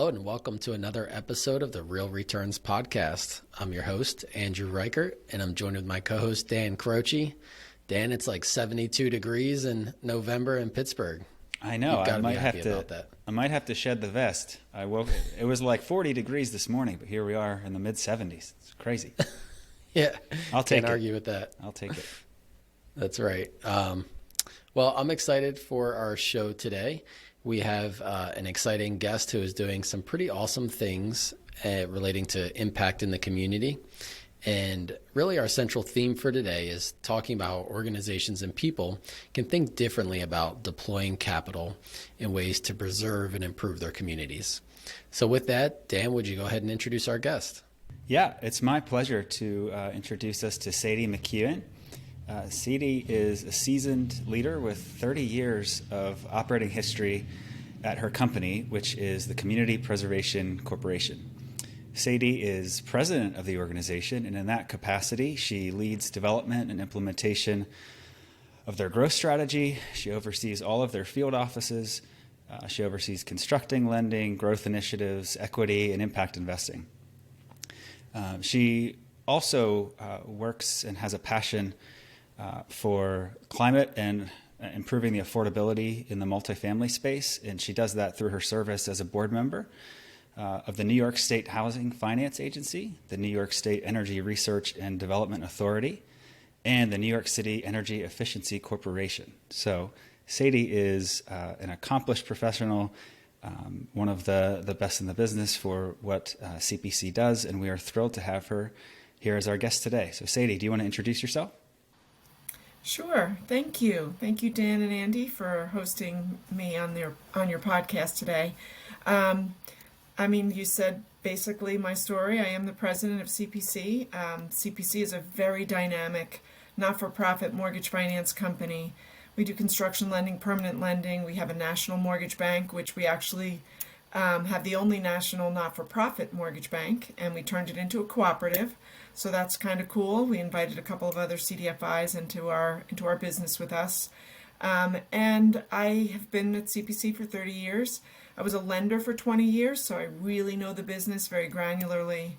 Hello and welcome to another episode of the Real Returns Podcast. I'm your host, Andrew Reichert, and I'm joined with my co-host, Dan Croce. Dan, it's like 72 degrees in November in Pittsburgh. I know. You've got to be happy about that. I might have to shed the vest. It was like 40 degrees this morning, but here we are in the mid 70s. It's crazy. Yeah, I'll take Can't it. argue with that. I'll take it. That's right. Well, I'm excited for our show today. We have an exciting guest who is doing some pretty awesome things relating to impact in the community. And really our central theme for today is talking about how organizations and people can think differently about deploying capital in ways to preserve and improve their communities. So with that, Dan, would you go ahead and introduce our guest? Yeah, it's my pleasure to introduce us to Sadie McKeown. Sadie is a seasoned leader with 30 years of operating history at her company, which is the Community Preservation Corporation. Sadie is president of the organization, and in that capacity, she leads development and implementation of their growth strategy. She oversees all of their field offices. She oversees constructing, lending, growth initiatives, equity, and impact investing. She also works and has a passion for climate and improving the affordability in the multifamily space, and she does that through her service as a board member of the New York State Housing Finance Agency, the New York State Energy Research and Development Authority, and the New York City Energy Efficiency Corporation. So Sadie is an accomplished professional, one of the best in the business for what CPC does, and we are thrilled to have her here as our guest today. So Sadie, do you want to introduce yourself? Sure. Thank you. Thank you, Dan and Andy, for hosting me on your podcast today. You said basically my story. I am the president of CPC. CPC is a very dynamic, not-for-profit mortgage finance company. We do construction lending, permanent lending. We have a national mortgage bank, which we actually have the only national not-for-profit mortgage bank, and we turned it into a cooperative. So that's kind of cool. We invited a couple of other CDFIs into our business with us. And I have been at CPC for 30 years. I was a lender for 20 years, so I really know the business very granularly,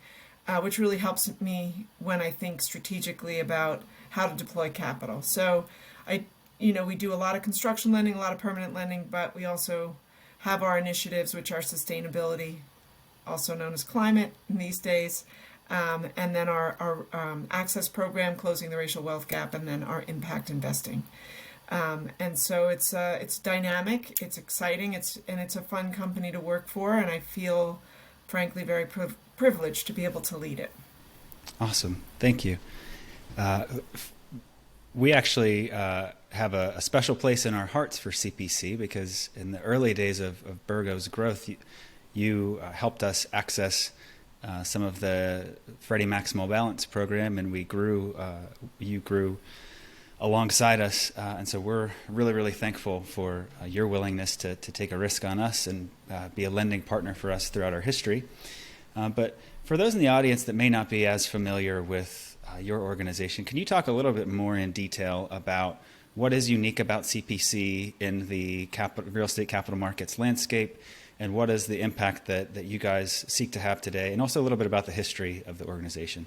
which really helps me when I think strategically about how to deploy capital. So we do a lot of construction lending, a lot of permanent lending, but we also have our initiatives, which are sustainability, also known as climate in these days, and then our access program, closing the racial wealth gap, and then our impact investing. And so it's dynamic, it's exciting, it's a fun company to work for, and I feel, frankly, very privileged to be able to lead it. Awesome, thank you. We actually have a special place in our hearts for CPC because in the early days of Burgo's growth, you helped us access some of the Freddie Mac Small Balance program, and you grew alongside us, and so we're really, really thankful for your willingness to take a risk on us and be a lending partner for us throughout our history. But for those in the audience that may not be as familiar with your organization, can you talk a little bit more in detail about what is unique about CPC in the real estate capital markets landscape, and what is the impact that you guys seek to have today, and also a little bit about the history of the organization?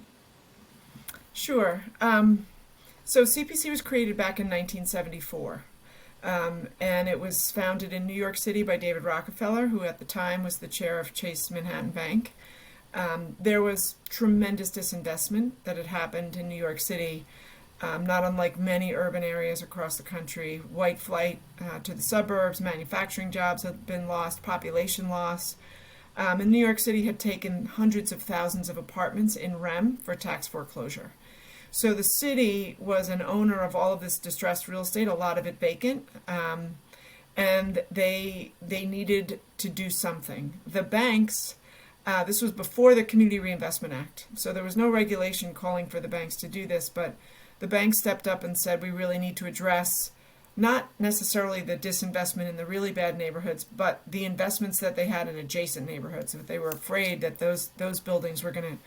Sure. So CPC was created back in 1974, and it was founded in New York City by David Rockefeller, who at the time was the chair of Chase Manhattan Bank. There was tremendous disinvestment that had happened in New York City, not unlike many urban areas across the country. White flight to the suburbs, manufacturing jobs had been lost, population loss. And New York City had taken hundreds of thousands of apartments in REM for tax foreclosure. So the city was an owner of all of this distressed real estate, a lot of it vacant, and they needed to do something. The banks, this was before the Community Reinvestment Act, so there was no regulation calling for the banks to do this, but the banks stepped up and said we really need to address not necessarily the disinvestment in the really bad neighborhoods, but the investments that they had in adjacent neighborhoods. That they were afraid that those buildings were going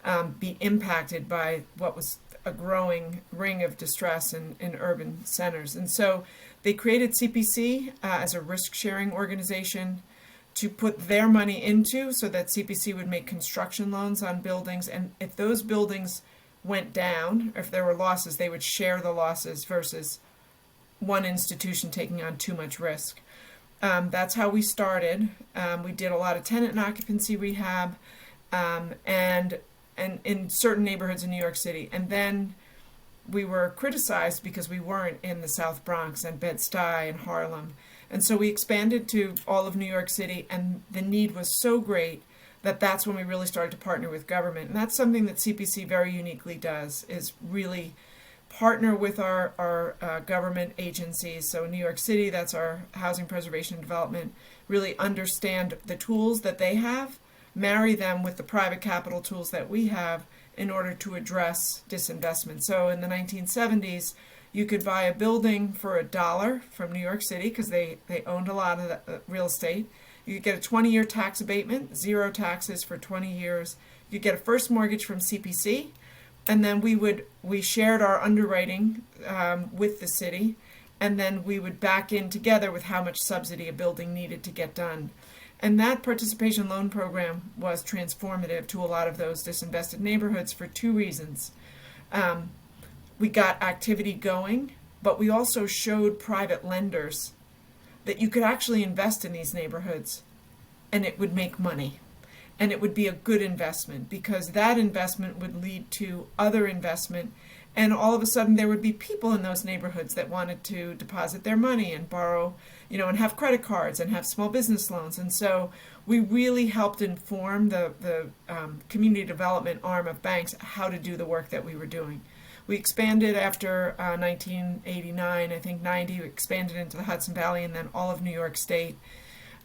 to be impacted by what was a growing ring of distress in urban centers. And so they created CPC as a risk-sharing organization to put their money into so that CPC would make construction loans on buildings. And if those buildings went down, or if there were losses, they would share the losses versus one institution taking on too much risk. That's how we started. We did a lot of tenant and occupancy rehab, and in certain neighborhoods in New York City. And then we were criticized because we weren't in the South Bronx and Bed-Stuy and Harlem. And so we expanded to all of New York City, and the need was so great that that's when we really started to partner with government. And that's something that CPC very uniquely does, is really partner with our government agencies. So in New York City, that's our Housing Preservation and Development, really understand the tools that they have, marry them with the private capital tools that we have in order to address disinvestment. So in the 1970s, you could buy a building for $1 from New York City because they owned a lot of the real estate. You could get a 20-year tax abatement, 0 taxes for 20 years. You could get a first mortgage from CPC, and then we shared our underwriting with the city, and then we would back in together with how much subsidy a building needed to get done. And that participation loan program was transformative to a lot of those disinvested neighborhoods for 2 reasons. We got activity going, but we also showed private lenders that you could actually invest in these neighborhoods and it would make money. And it would be a good investment because that investment would lead to other investment. And all of a sudden there would be people in those neighborhoods that wanted to deposit their money and borrow, and have credit cards and have small business loans. And so we really helped inform the community development arm of banks how to do the work that we were doing. We expanded after 1989, I think 90, we expanded into the Hudson Valley and then all of New York State.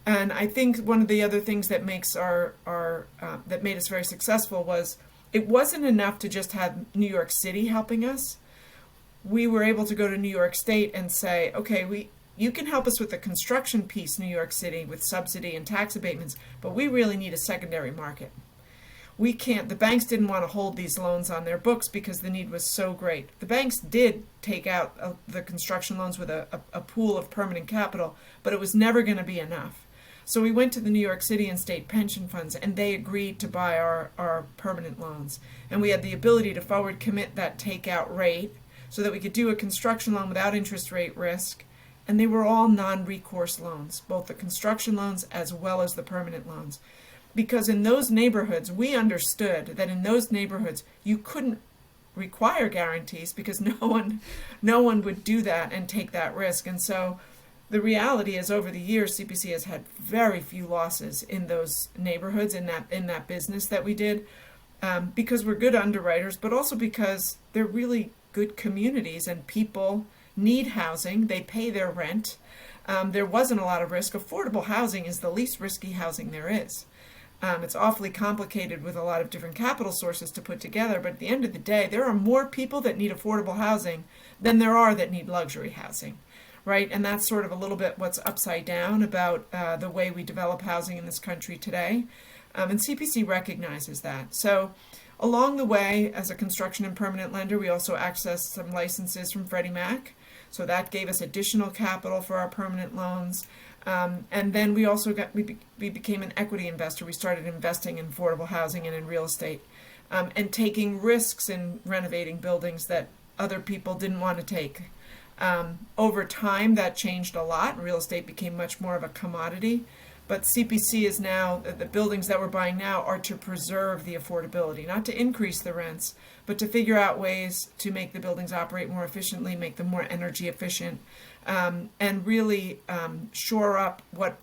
And I think one of the other things that makes that made us very successful was it wasn't enough to just have New York City helping us. We were able to go to New York State and say, okay, you can help us with the construction piece, New York City, with subsidy and tax abatements, but we really need a secondary market. We can't, the banks didn't want to hold these loans on their books because the need was so great. The banks did take out the construction loans with a pool of permanent capital, but it was never going to be enough. So we went to the New York City and state pension funds, and they agreed to buy our permanent loans. And we had the ability to forward commit that takeout rate so that we could do a construction loan without interest rate risk. And they were all non-recourse loans, both the construction loans as well as the permanent loans. Because in those neighborhoods, we understood that in those neighborhoods, you couldn't require guarantees because no one would do that and take that risk. And so the reality is over the years, CPC has had very few losses in those neighborhoods, in that business that we did, because we're good underwriters, but also because they're really good communities and people need housing. They pay their rent. There wasn't a lot of risk. Affordable housing is the least risky housing there is. It's awfully complicated with a lot of different capital sources to put together, but at the end of the day, there are more people that need affordable housing than there are that need luxury housing, right? And that's sort of a little bit what's upside down about the way we develop housing in this country today. And CPC recognizes that. So along the way, as a construction and permanent lender, we also accessed some licenses from Freddie Mac. So that gave us additional capital for our permanent loans. And then we also we became an equity investor. We started investing in affordable housing and in real estate, and taking risks in renovating buildings that other people didn't want to take. Over time, that changed a lot. Real estate became much more of a commodity. But CPC is now, the buildings that we're buying now are to preserve the affordability, not to increase the rents, but to figure out ways to make the buildings operate more efficiently, make them more energy efficient, and really shore up what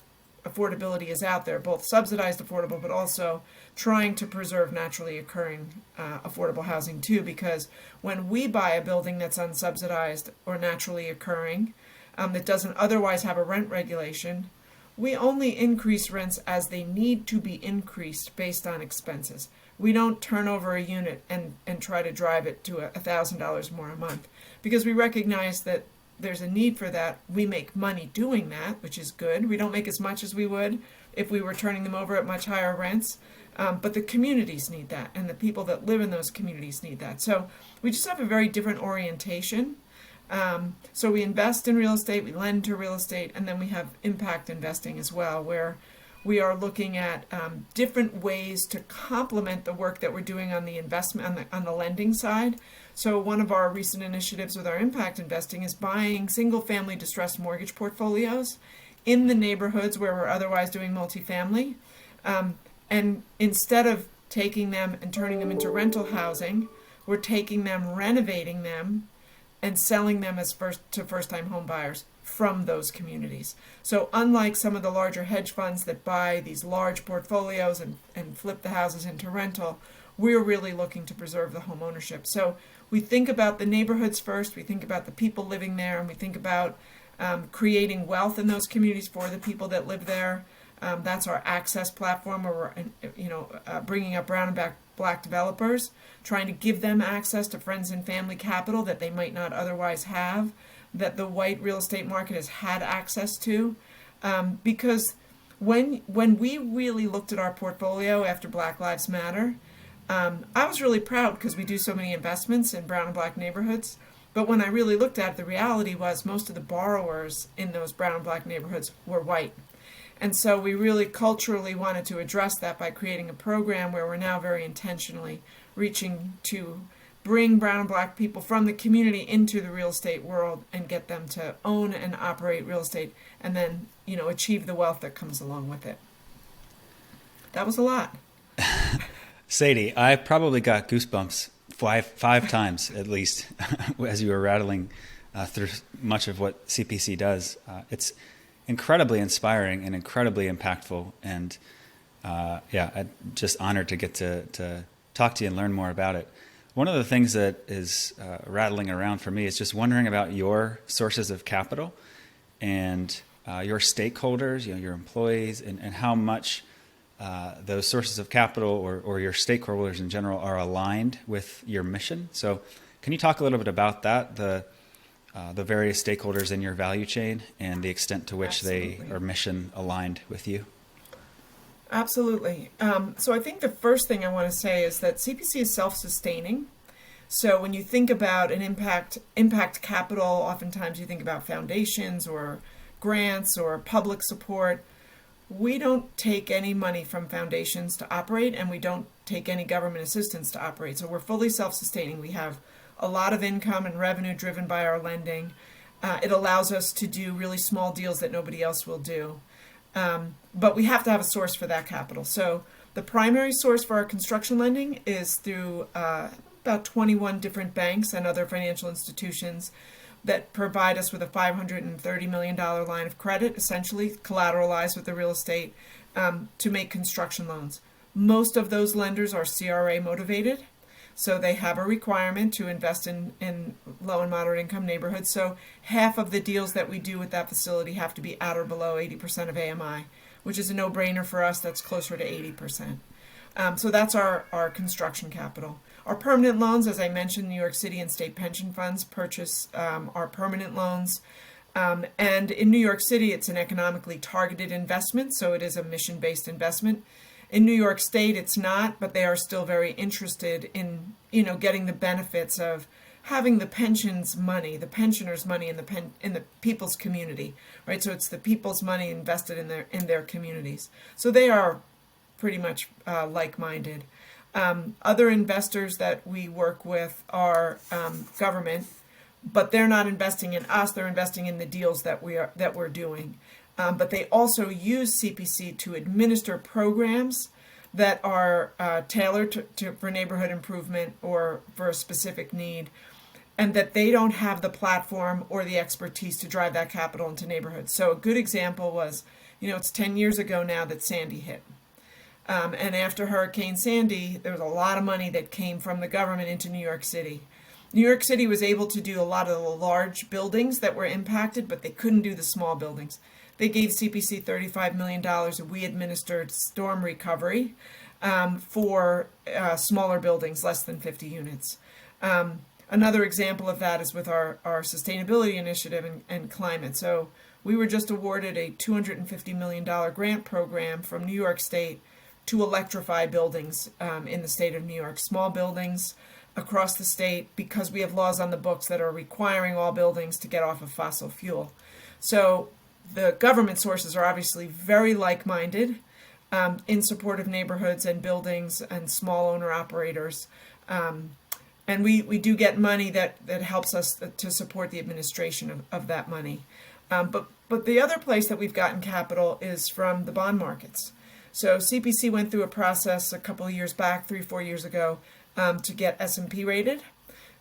affordability is out there, both subsidized affordable, but also trying to preserve naturally occurring affordable housing too, because when we buy a building that's unsubsidized or naturally occurring, that doesn't otherwise have a rent regulation, we only increase rents as they need to be increased based on expenses. We don't turn over a unit and try to drive it to $1,000 more a month because we recognize that there's a need for that. We make money doing that, which is good. We don't make as much as we would if we were turning them over at much higher rents. But the communities need that, and the people that live in those communities need that. So we just have a very different orientation. So we invest in real estate, we lend to real estate, and then we have impact investing as well, where We are looking at different ways to complement the work that we're doing on the investment, on the lending side. So one of our recent initiatives with our impact investing is buying single-family distressed mortgage portfolios in the neighborhoods where we're otherwise doing multifamily. And instead of taking them and turning them into rental housing, we're taking them, renovating them, and selling them as first-time home buyers from those communities. So unlike some of the larger hedge funds that buy these large portfolios and flip the houses into rental, we're really looking to preserve the home ownership. So we think about the neighborhoods first, we think about the people living there, and we think about creating wealth in those communities for the people that live there. That's our access platform, where we're bringing up brown and black developers, trying to give them access to friends and family capital that they might not otherwise have, that the white real estate market has had access to. Because when we really looked at our portfolio after Black Lives Matter, I was really proud because we do so many investments in brown and black neighborhoods. But when I really looked at it, the reality was most of the borrowers in those brown and black neighborhoods were white. And so we really culturally wanted to address that by creating a program where we're now very intentionally reaching to bring brown and black people from the community into the real estate world and get them to own and operate real estate, and then, achieve the wealth that comes along with it. That was a lot. Sadie, I probably got goosebumps five times at least as you were rattling through much of what CPC does. It's incredibly inspiring and incredibly impactful, and I'm just honored to get to talk to you and learn more about it. One of the things that is rattling around for me is just wondering about your sources of capital and your stakeholders, your employees, and how much those sources of capital or your stakeholders in general are aligned with your mission. So can you talk a little bit about that, the various stakeholders in your value chain and the extent to which Absolutely. they are mission aligned with you? Absolutely. So I think the first thing I want to say is that CPC is self-sustaining. So when you think about an impact capital, oftentimes you think about foundations or grants or public support. We don't take any money from foundations to operate, and we don't take any government assistance to operate. So we're fully self-sustaining. We have a lot of income and revenue driven by our lending. It allows us to do really small deals that nobody else will do. But we have to have a source for that capital. So the primary source for our construction lending is through about 21 different banks and other financial institutions that provide us with a $530 million line of credit, essentially collateralized with the real estate, to make construction loans. Most of those lenders are CRA motivated, so they have a requirement to invest in low and moderate income neighborhoods. So half of the deals that we do with that facility have to be at or below 80% of AMI, which is a no-brainer for us. That's closer to 80%. So that's our construction capital. Our permanent loans, as I mentioned, New York City and state pension funds purchase our permanent loans. And in New York City, it's an economically targeted investment, so it is a mission-based investment. In New York State, it's not, but they are still very interested in, getting the benefits of having the pensioners' money in the people's community, right? So it's the people's money invested in their communities. So they are pretty much like-minded. Other investors that we work with are government, but they're not investing in us. They're investing in the deals that we're doing. But they also use CPC to administer programs that are tailored for neighborhood improvement or for a specific need, and that they don't have the platform or the expertise to drive that capital into neighborhoods. So a good example was, it's 10 years ago now that Sandy hit. And after Hurricane Sandy, there was a lot of money that came from the government into New York City. New York City was able to do a lot of the large buildings that were impacted, but they couldn't do the small buildings. They gave CPC $35 million, and we administered storm recovery for smaller buildings, less than 50 units. Another example of that is with our sustainability initiative and climate. So we were just awarded a $250 million grant program from New York State to electrify buildings in the state of New York, small buildings across the state, because we have laws on the books that are requiring all buildings to get off of fossil fuel. So the government sources are obviously very like-minded. in support of neighborhoods and buildings and small owner operators. And we do get money that helps us to support the administration of that money. But the other place that we've gotten capital is from the bond markets. So CPC went through a process a couple of years back, 3-4 years ago, to get S&P rated.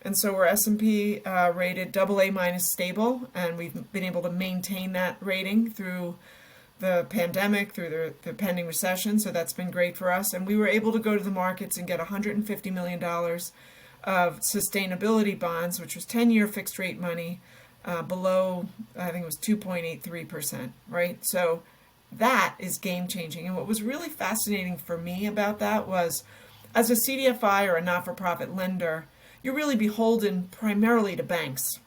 And so we're S&P rated AA- stable, and we've been able to maintain that rating through the pandemic, through the pending recession. So that's been great for us. And we were able to go to the markets and get $150 million of sustainability bonds, which was 10-year fixed rate money, below, I think it was 2.83%, right? So that is game changing. And what was really fascinating for me about that was, as a CDFI or a not-for-profit lender, you're really beholden primarily to banks.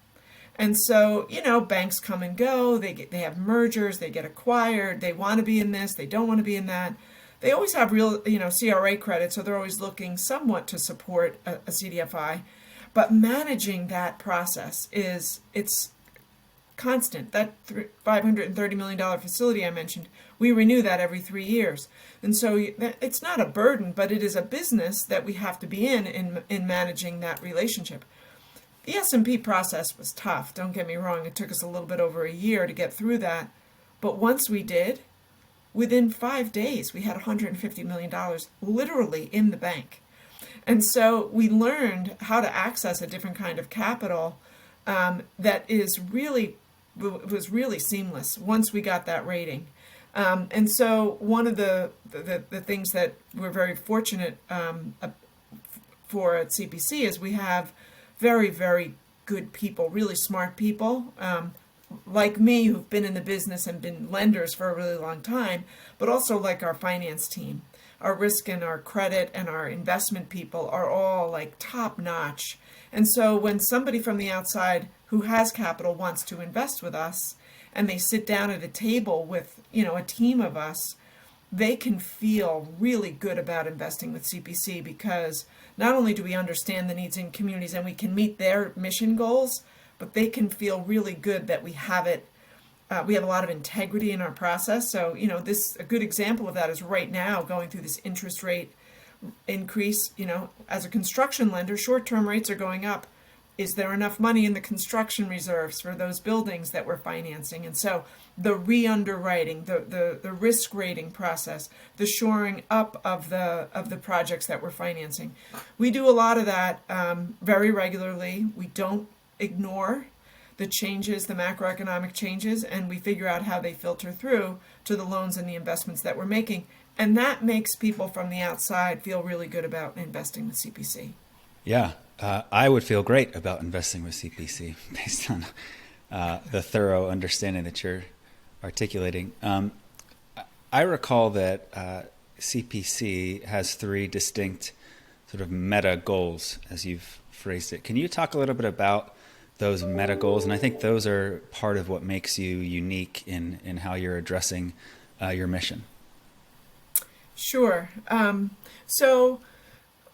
And so, banks come and go, they have mergers, they get acquired, they want to be in this, they don't want to be in that. They always have real, CRA credit, so they're always looking somewhat to support a CDFI. But managing that process it's constant. That $530 million facility I mentioned, we renew that every 3 years. And so it's not a burden, but it is a business that we have to be in managing that relationship. The S&P process was tough, don't get me wrong. It took us a little bit over a year to get through that. But once we did, within 5 days, we had $150 million literally in the bank. And so we learned how to access a different kind of capital that was really seamless once we got that rating. And so one of the things that we're very fortunate for at CPC is we have very, very good people, really smart people, like me, who've been in the business and been lenders for a really long time, but also like our finance team. Our risk and our credit and our investment people are all like top notch. And so when somebody from the outside who has capital wants to invest with us, and they sit down at a table with, a team of us, they can feel really good about investing with CPC, because not only do we understand the needs in communities and we can meet their mission goals, but they can feel really good that we have it. We have a lot of integrity in our process. So, a good example of that is right now going through this interest rate increase. As a construction lender, short-term rates are going up. Is there enough money in the construction reserves for those buildings that we're financing? And so the re-underwriting, the risk rating process, the shoring up of the projects that we're financing. We do a lot of that very regularly. We don't ignore the changes, the macroeconomic changes, and we figure out how they filter through to the loans and the investments that we're making. And that makes people from the outside feel really good about investing with CPC. Yeah. I would feel great about investing with CPC based on the thorough understanding that you're articulating. I recall that CPC has 3 distinct sort of meta goals, as you've phrased it. Can you talk a little bit about those meta goals? And I think those are part of what makes you unique in how you're addressing your mission. Sure. So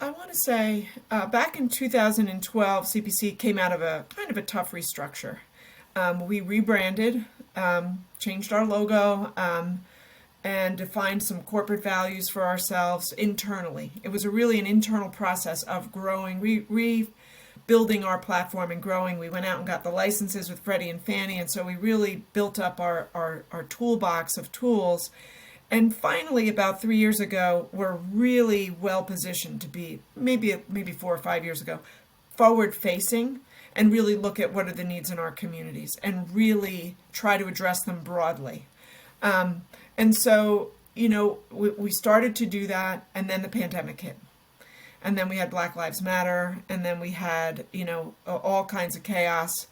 I want to say back in 2012, CPC came out of a kind of a tough restructure. We rebranded, changed our logo, and defined some corporate values for ourselves internally. It was really an internal process of growing, rebuilding our platform and growing. We went out and got the licenses with Freddie and Fannie, and so we really built up our toolbox of tools. And finally, about 3 years ago, we're really well positioned to be, maybe 4 or 5 years ago, forward-facing and really look at what are the needs in our communities and really try to address them broadly. And so, we started to do that, and then the pandemic hit. And then we had Black Lives Matter, and then we had, all kinds of chaos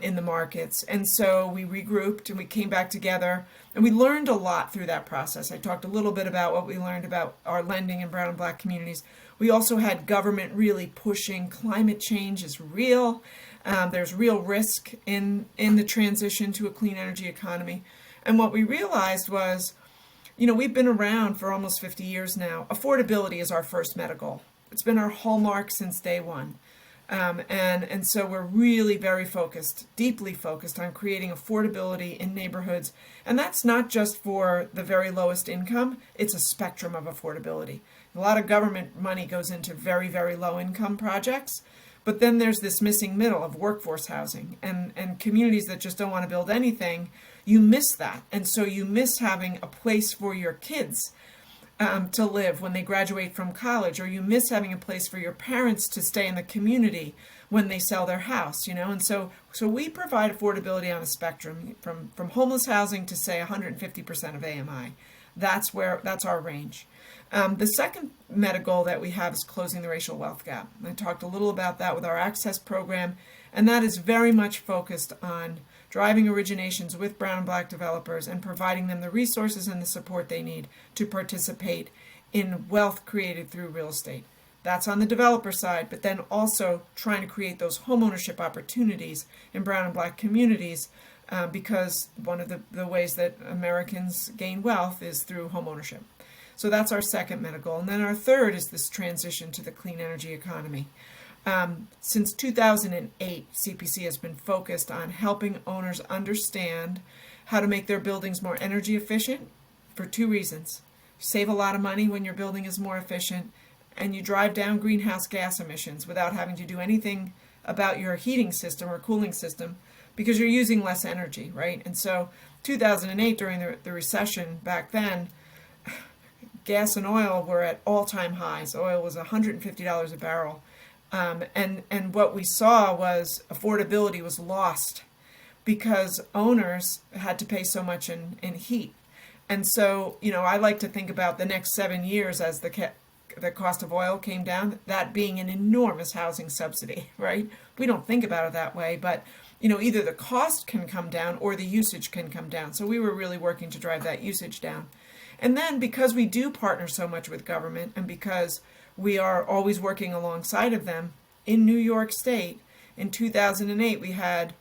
in the markets. And so we regrouped and we came back together, and we learned a lot through that process. I talked a little bit about what we learned about our lending in brown and black communities. We also had government really pushing climate change is real. There's real risk in the transition to a clean energy economy. And what we realized was, we've been around for almost 50 years now. Affordability is our first meta goal. It's been our hallmark since day one. And so we're really very focused, deeply focused on creating affordability in neighborhoods. And that's not just for the very lowest income, it's a spectrum of affordability. A lot of government money goes into very, very low income projects. But then there's this missing middle of workforce housing and communities that just don't want to build anything. You miss that. And so you miss having a place for your kids to live when they graduate from college, or you miss having a place for your parents to stay in the community when they sell their house, And so we provide affordability on a spectrum from homeless housing to say 150% of AMI. That's our range. The second meta goal that we have is closing the racial wealth gap. I talked a little about that with our access program, and that is very much focused on driving originations with brown and black developers and providing them the resources and the support they need to participate in wealth created through real estate. That's on the developer side, but then also trying to create those homeownership opportunities in brown and black communities, because one of the ways that Americans gain wealth is through homeownership. So that's our second meta goal. And then our third is this transition to the clean energy economy. Since 2008, CPC has been focused on helping owners understand how to make their buildings more energy efficient for two reasons. You save a lot of money when your building is more efficient, and you drive down greenhouse gas emissions without having to do anything about your heating system or cooling system because you're using less energy, right? And so 2008, during the recession back then, gas and oil were at all-time highs. Oil was $150 a barrel. And what we saw was affordability was lost because owners had to pay so much in heat. And so, I like to think about the next 7 years as the cost of oil came down, that being an enormous housing subsidy, right? We don't think about it that way, but, either the cost can come down or the usage can come down. So we were really working to drive that usage down. And then because we do partner so much with government and because we are always working alongside of them, in New York State, in 2008, we had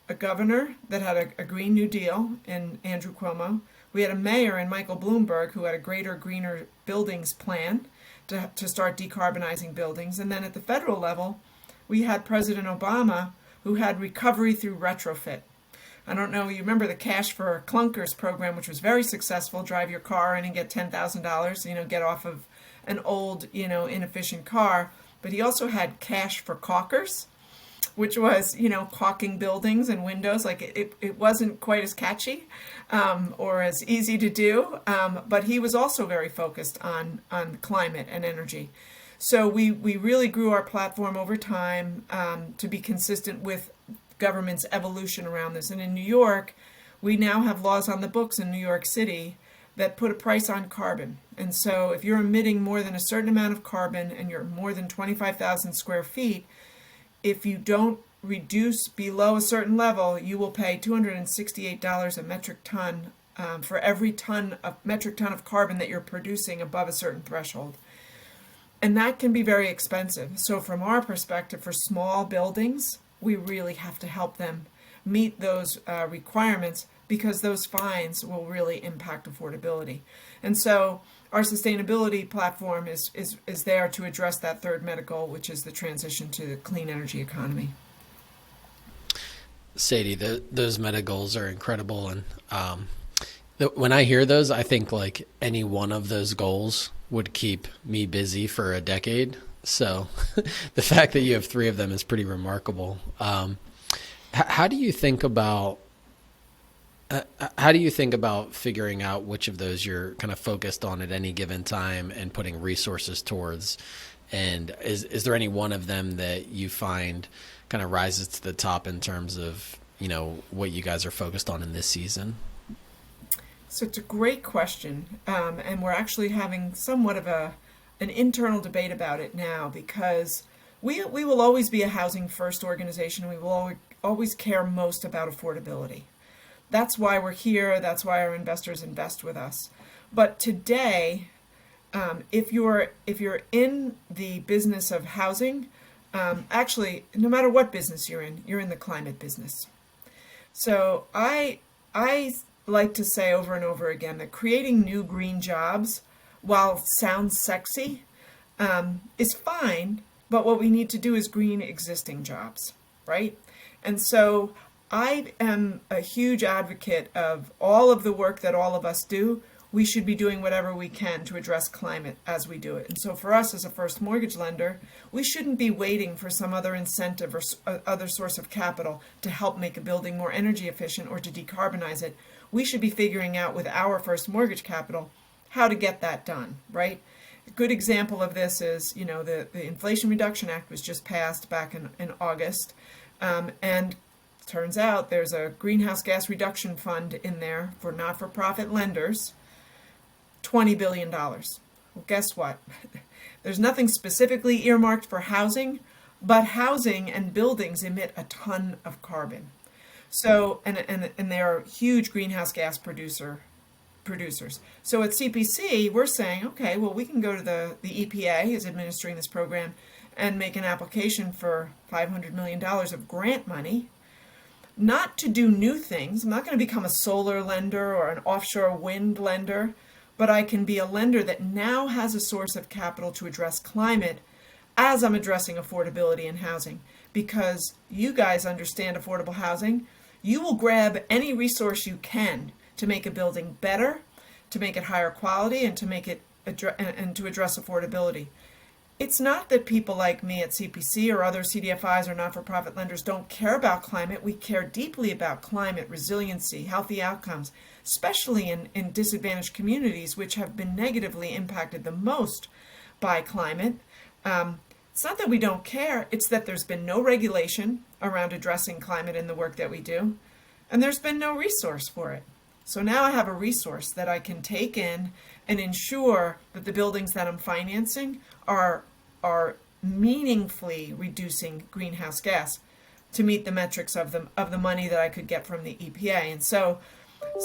a governor that had a Green New Deal in Andrew Cuomo. We had a mayor in Michael Bloomberg who had a greater, greener buildings plan to start decarbonizing buildings. And then at the federal level, we had President Obama who had recovery through retrofit. I don't know, you remember the Cash for Clunkers program, which was very successful. Drive your car in and get $10,000, get off of an old, inefficient car. But he also had Cash for Caulkers, which was, caulking buildings and windows. Like it wasn't quite as catchy or as easy to do, but he was also very focused on climate and energy. So we really grew our platform over time to be consistent with government's evolution around this. And in New York, we now have laws on the books in New York City that put a price on carbon. And so if you're emitting more than a certain amount of carbon and you're more than 25,000 square feet, if you don't reduce below a certain level, you will pay $268 a metric ton for every metric ton of carbon that you're producing above a certain threshold. And that can be very expensive. So from our perspective, for small buildings, we really have to help them meet those requirements because those fines will really impact affordability. And so our sustainability platform is there to address that third meta goal, which is the transition to the clean energy economy. Sadie, those meta goals are incredible. And when I hear those, I think like any one of those goals would keep me busy for a decade. So the fact that you have three of them is pretty remarkable. How do you think about figuring out which of those you're kind of focused on at any given time and putting resources towards? And is there any one of them that you find kind of rises to the top in terms of, what you guys are focused on in this season? So it's a great question. And we're actually having somewhat of an internal debate about it now because we will always be a housing first organization. We will always care most about affordability. That's why we're here. That's why our investors invest with us. But today, if you're in the business of housing, actually, no matter what business you're in the climate business. So I like to say over and over again that creating new green jobs, while sounds sexy, is fine, but what we need to do is green existing jobs, right? And so I am a huge advocate of all of the work that all of us do. We should be doing whatever we can to address climate as we do it. And so for us as a first mortgage lender, we shouldn't be waiting for some other incentive or other source of capital to help make a building more energy efficient or to decarbonize it. We should be figuring out with our first mortgage capital how to get that done, right? A good example of this is, the Inflation Reduction Act was just passed back in August. And turns out there's a greenhouse gas reduction fund in there for not-for-profit lenders, $20 billion. Well, guess what? There's nothing specifically earmarked for housing, but housing and buildings emit a ton of carbon. So, and they are huge greenhouse gas producers. So at CPC, we're saying, okay, well, we can go to the EPA is administering this program and make an application for $500 million of grant money, not to do new things. I'm not going to become a solar lender or an offshore wind lender, but I can be a lender that now has a source of capital to address climate as I'm addressing affordability in housing. Because you guys understand affordable housing, you will grab any resource you can to make a building better, to make it higher quality, and to make it and to address affordability. It's not that people like me at CPC or other CDFIs or not-for-profit lenders don't care about climate. We care deeply about climate, resiliency, healthy outcomes, especially in disadvantaged communities which have been negatively impacted the most by climate. It's not that we don't care, it's that there's been no regulation around addressing climate in the work that we do, and there's been no resource for it. So now I have a resource that I can take in and ensure that the buildings that I'm financing are meaningfully reducing greenhouse gas to meet the metrics of the money that I could get from the EPA. And so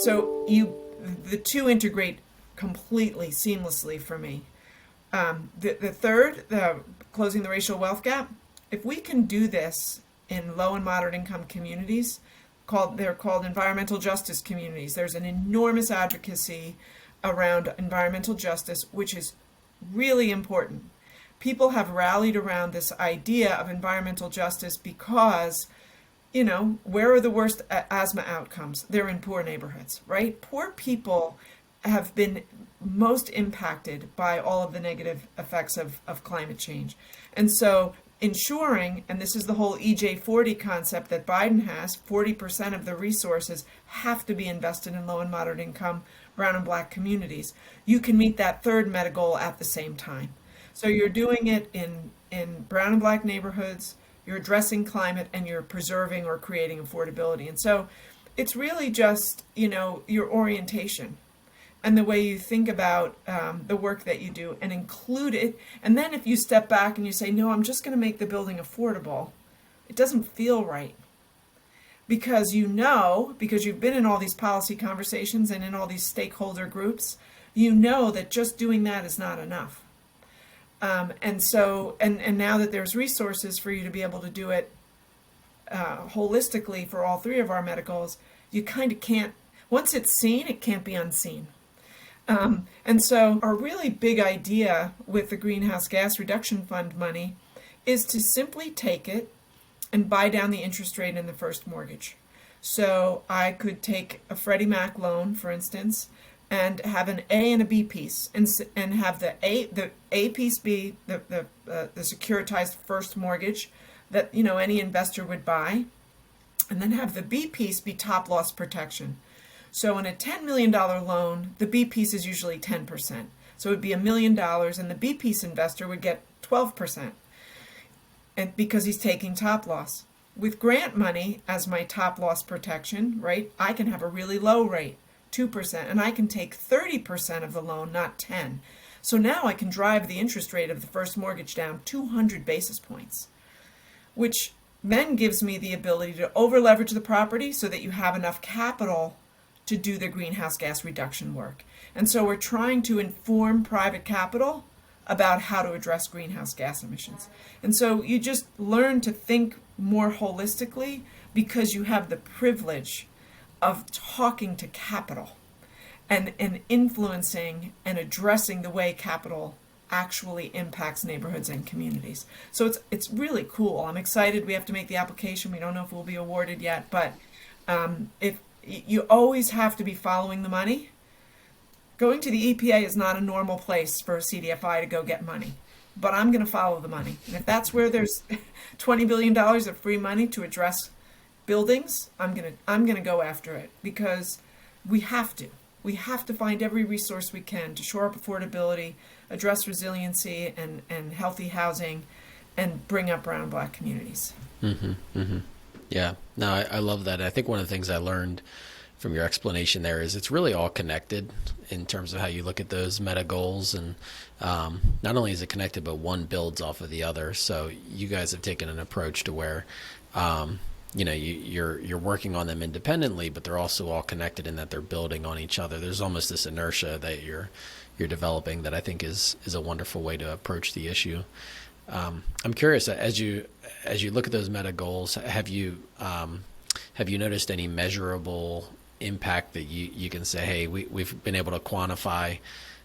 the two integrate completely seamlessly for me. The third, closing the racial wealth gap, if we can do this in low and moderate income communities, they're called environmental justice communities. There's an enormous advocacy around environmental justice, which is really important. People have rallied around this idea of environmental justice because, where are the worst asthma outcomes? They're in poor neighborhoods, right? Poor people have been most impacted by all of the negative effects of climate change. And so ensuring, and this is the whole EJ40 concept that Biden has, 40% of the resources have to be invested in low and moderate income brown and black communities. You can meet that third meta goal at the same time. So you're doing it in brown and black neighborhoods, you're addressing climate, and you're preserving or creating affordability. And so it's really just, your orientation and the way you think about the work that you do and include it. And then if you step back and you say, no, I'm just going to make the building affordable, it doesn't feel right. Because because you've been in all these policy conversations and in all these stakeholder groups, that just doing that is not enough. And now that there's resources for you to be able to do it holistically for all three of our medicals, you kind of can't, once it's seen, it can't be unseen. And so our really big idea with the Greenhouse Gas Reduction Fund money is to simply take it and buy down the interest rate in the first mortgage. So I could take a Freddie Mac loan, for instance, and have an A and a B piece, and have the A piece be the securitized first mortgage that any investor would buy, and then have the B piece be top loss protection. So in a $10 million loan, the B piece is usually 10%. So it would be $1 million, and the B piece investor would get 12%, and because he's taking top loss. With grant money as my top loss protection, right, I can have a really low rate, 2%, and I can take 30% of the loan, not 10. So now I can drive the interest rate of the first mortgage down 200 basis points, which then gives me the ability to over leverage the property so that you have enough capital to do the greenhouse gas reduction work. And so we're trying to inform private capital about how to address greenhouse gas emissions. And so you just learn to think more holistically because you have the privilege of talking to capital and influencing and addressing the way capital actually impacts neighborhoods and communities. So it's really cool. I'm excited. We have to make the application. We don't know if we'll be awarded yet, but if you always have to be following the money. Going to the EPA is not a normal place for a CDFI to go get money, but I'm going to follow the money. And if that's where there's $20 billion of free money to address buildings, I'm going to go after it, because we have to. We have to find every resource we can to shore up affordability, address resiliency and healthy housing, and bring up brown and black communities. Mm-hmm, mm-hmm. Yeah, no, I love that. I think one of the things I learned from your explanation there is it's really all connected in terms of how you look at those meta goals. And not only is it connected, but one builds off of the other. So you guys have taken an approach to where, you're working on them independently, but they're also all connected in that they're building on each other. There's almost this inertia that you're developing that I think is a wonderful way to approach the issue. I'm curious, as you look at those meta goals, have you noticed any measurable impact that you can say, hey, we've been able to quantify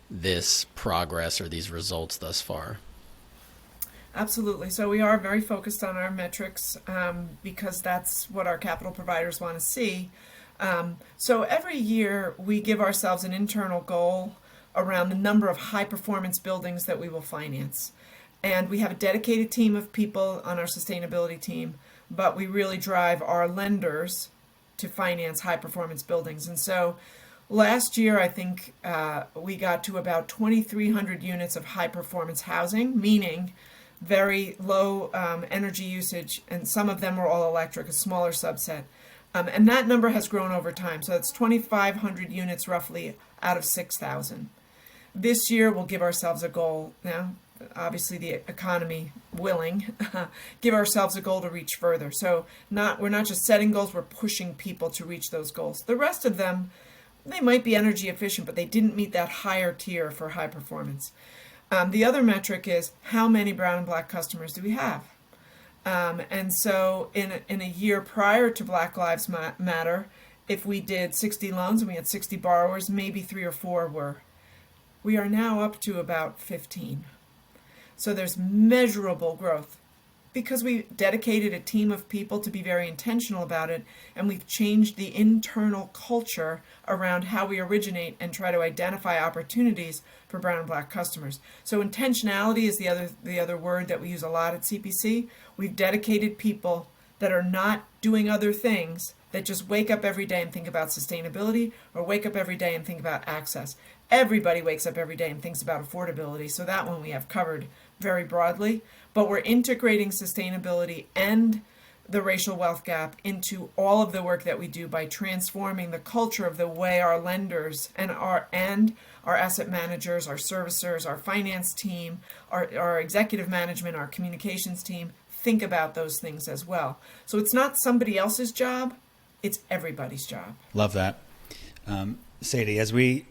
this progress or these results thus far? Absolutely. So we are very focused on our metrics because that's what our capital providers want to see. So every year we give ourselves an internal goal around the number of high performance buildings that we will finance. And we have a dedicated team of people on our sustainability team, but we really drive our lenders to finance high performance buildings. And so last year, I think we got to about 2,300 units of high performance housing, meaning very low energy usage, and some of them were all electric, a smaller subset. And that number has grown over time. So it's 2,500 units roughly out of 6,000. This year, we'll give ourselves a goal. Now, obviously the economy willing, give ourselves a goal to reach further. So we're not just setting goals, we're pushing people to reach those goals. The rest of them, they might be energy efficient, but they didn't meet that higher tier for high performance. The other metric is how many brown and black customers do we have? And so in a year prior to Black Lives Matter, if we did 60 loans and we had 60 borrowers, maybe 3 or 4 were. We are now up to about 15. So there's measurable growth because we dedicated a team of people to be very intentional about it, and we've changed the internal culture around how we originate and try to identify opportunities for brown and black customers. So intentionality is the other word that we use a lot at CPC. We've dedicated people that are not doing other things, that just wake up every day and think about sustainability, or wake up every day and think about access. Everybody wakes up every day and thinks about affordability, so that one we have covered very broadly, but we're integrating sustainability and the racial wealth gap into all of the work that we do by transforming the culture of the way our lenders and our asset managers, our servicers, our finance team, our executive management, our communications team think about those things as well. So it's not somebody else's job, it's everybody's job. Love that. Sadie, as we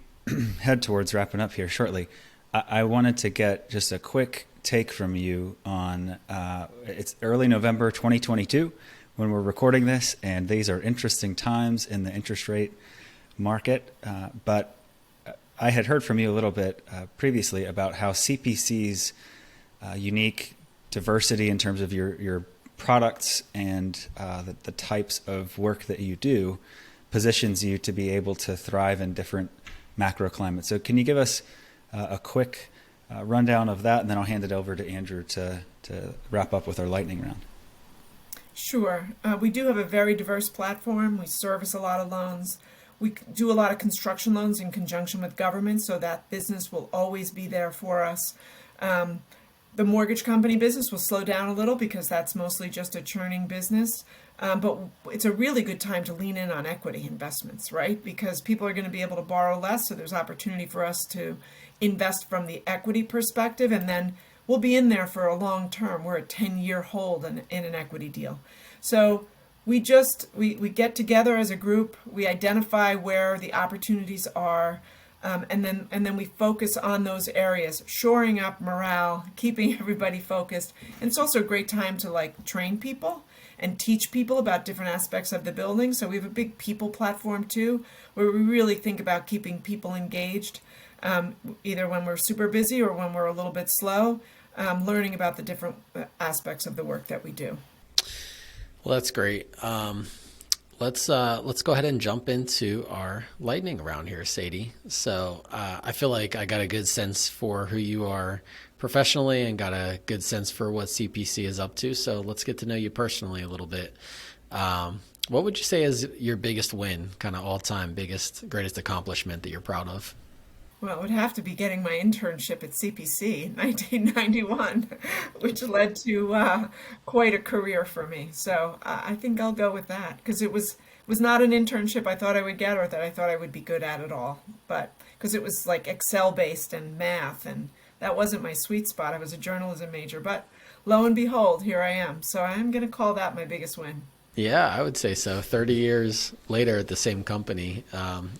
head towards wrapping up here shortly, I wanted to get just a quick take from you on it's early November 2022 when we're recording this, and these are interesting times in the interest rate market. But I had heard from you a little bit previously about how CPC's unique diversity in terms of your products and the types of work that you do positions you to be able to thrive in different macro climates. So can you give us a quick rundown of that, and then I'll hand it over to Andrew to wrap up with our lightning round. Sure. We do have a very diverse platform. We service a lot of loans. We do a lot of construction loans in conjunction with government, so that business will always be there for us. The mortgage company business will slow down a little because that's mostly just a churning business. But it's a really good time to lean in on equity investments, right? Because people are going to be able to borrow less, so there's opportunity for us to invest from the equity perspective, and then we'll be in there for a long term. We're a 10-year hold in an equity deal. So we get together as a group, we identify where the opportunities are, and then we focus on those areas, shoring up morale, keeping everybody focused. And it's also a great time to train people and teach people about different aspects of the building. So we have a big people platform too, where we really think about keeping people engaged. either when we're super busy or when we're a little bit slow, learning about the different aspects of the work that we do. Well, that's great. Let's go ahead and jump into our lightning round here, Sadie. So I feel like I got a good sense for who you are professionally and got a good sense for what CPC is up to. So let's get to know you personally a little bit. What would you say is your biggest win, kind of all time biggest, greatest accomplishment that you're proud of? Well, it would have to be getting my internship at CPC in 1991, which led to quite a career for me. So I think I'll go with that because it was not an internship I thought I would get or that I thought I would be good at all. But because it was like Excel based and math, and that wasn't my sweet spot. I was a journalism major, but lo and behold, here I am. So I'm going to call that my biggest win. Yeah, I would say so. 30 years later at the same company,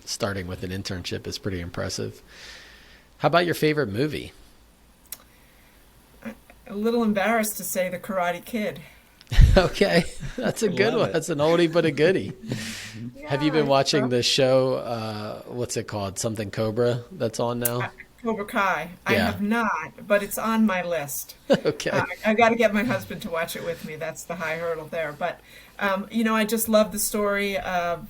starting with an internship is pretty impressive. How about your favorite movie? A little embarrassed to say The Karate Kid. Okay, that's a good one. That's an oldie but a goodie. Have you been watching the show, what's it called? Something Cobra that's on now? Cobra Kai. I Yeah. have not, but it's on my list. Okay. I got to get my husband to watch it with me. That's the high hurdle there. But, I just love the story of,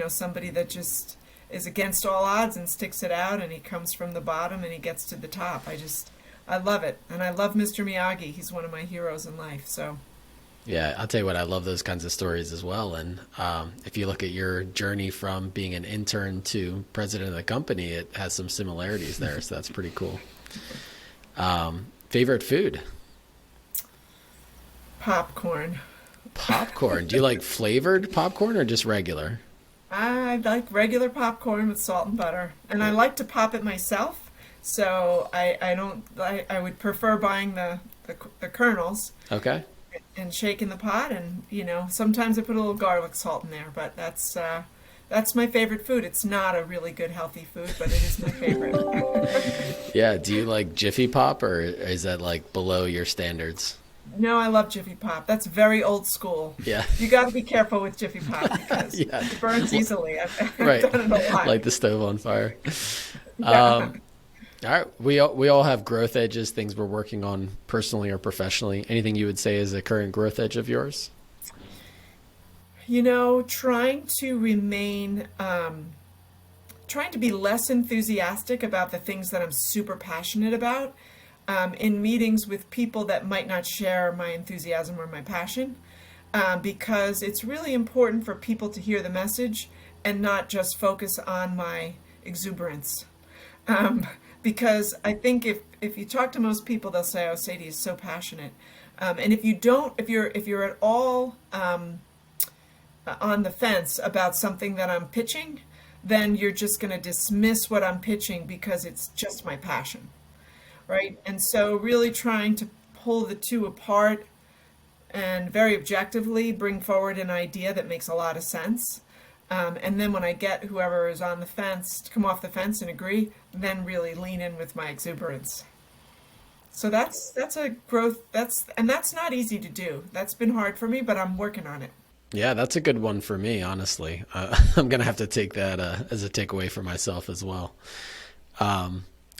somebody that just is against all odds and sticks it out, and he comes from the bottom and he gets to the top. I love it. And I love Mr. Miyagi. He's one of my heroes in life. So, Yeah, I'll tell you what, I love those kinds of stories as well. And if you look at your journey from being an intern to president of the company, it has some similarities there. So that's pretty cool. Favorite food? popcorn. Popcorn. Do you like flavored popcorn or just regular? I like regular popcorn with salt and butter, and I like to pop it myself. So I don't. I would prefer buying the kernels Okay. and shaking the pot, and sometimes I put a little garlic salt in there. But that's my favorite food. It's not a really good healthy food, but it is my favorite. Yeah. Do you like Jiffy Pop or is that like below your standards? No, I love Jiffy Pop. That's very old school. Yeah. You got to be careful with Jiffy Pop because Yeah. it burns easily. I've Right. done it a lot. Light the stove on fire. Yeah. All right. We all have growth edges, things we're working on personally or professionally. Anything you would say is a current growth edge of yours? Trying to trying to be less enthusiastic about the things that I'm super passionate about in meetings with people that might not share my enthusiasm or my passion, because it's really important for people to hear the message and not just focus on my exuberance. Um, because I think if you talk to most people, they'll say, "Oh, Sadie is so passionate," and if you don't, if you're at all on the fence about something that I'm pitching, then you're just going to dismiss what I'm pitching because it's just my passion, right? And so really trying to pull the two apart and very objectively bring forward an idea that makes a lot of sense. And then when I get whoever is on the fence to come off the fence and agree, then really lean in with my exuberance. So that's a growth. That's not easy to do. That's been hard for me, but I'm working on it. Yeah, that's a good one for me, honestly. I'm going to have to take that as a takeaway for myself as well.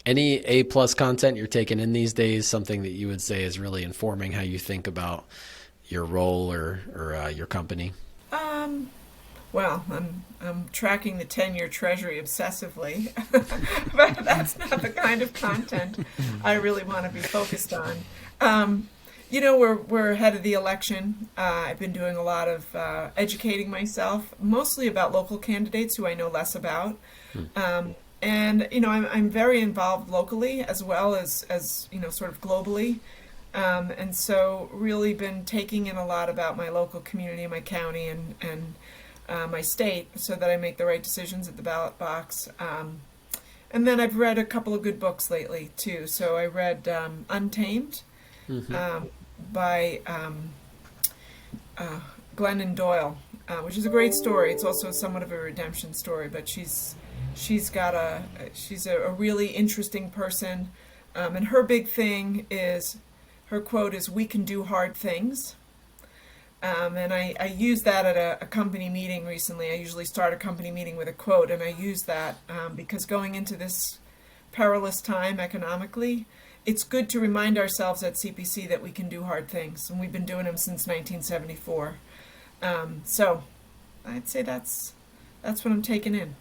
Any A plus content you're taking in these days, something that you would say is really informing how you think about your role or your company? Um, Well, I'm tracking the 10-year treasury obsessively, but that's not the kind of content I really want to be focused on. We're ahead of the election. I've been doing a lot of educating myself, mostly about local candidates who I know less about. I'm very involved locally as well as sort of globally. And so really been taking in a lot about my local community, my county, and my state, so that I make the right decisions at the ballot box. And then I've read a couple of good books lately too. So I read Untamed by Glennon Doyle, which is a great story. It's also somewhat of a redemption story, but she's a really interesting person, and her big thing is, her quote is, "We can do hard things." And I used that at a company meeting recently. I usually start a company meeting with a quote, and I use that because going into this perilous time economically, it's good to remind ourselves at CPC that we can do hard things, and we've been doing them since 1974. So I'd say that's what I'm taking in.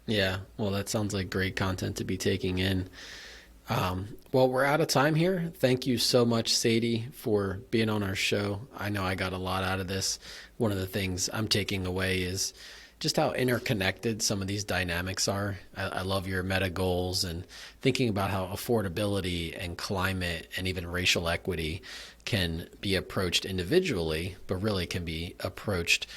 Yeah, well, that sounds like great content to be taking in. Well, we're out of time here. Thank you so much, Sadie, for being on our show. I know I got a lot out of this. One of the things I'm taking away is just how interconnected some of these dynamics are. I love your meta goals and thinking about how affordability and climate and even racial equity can be approached individually, but really can be approached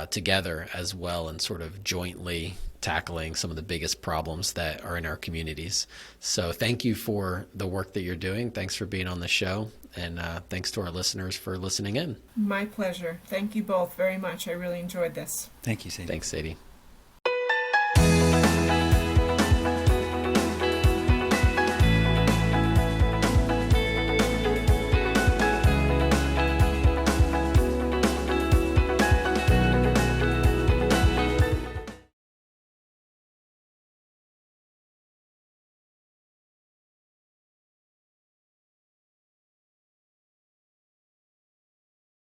together as well, and sort of jointly tackling some of the biggest problems that are in our communities. So thank you for the work that you're doing. Thanks for being on the show. And thanks to our listeners for listening in. My pleasure. Thank you both very much. I really enjoyed this. Thank you, Sadie. Thanks, Sadie.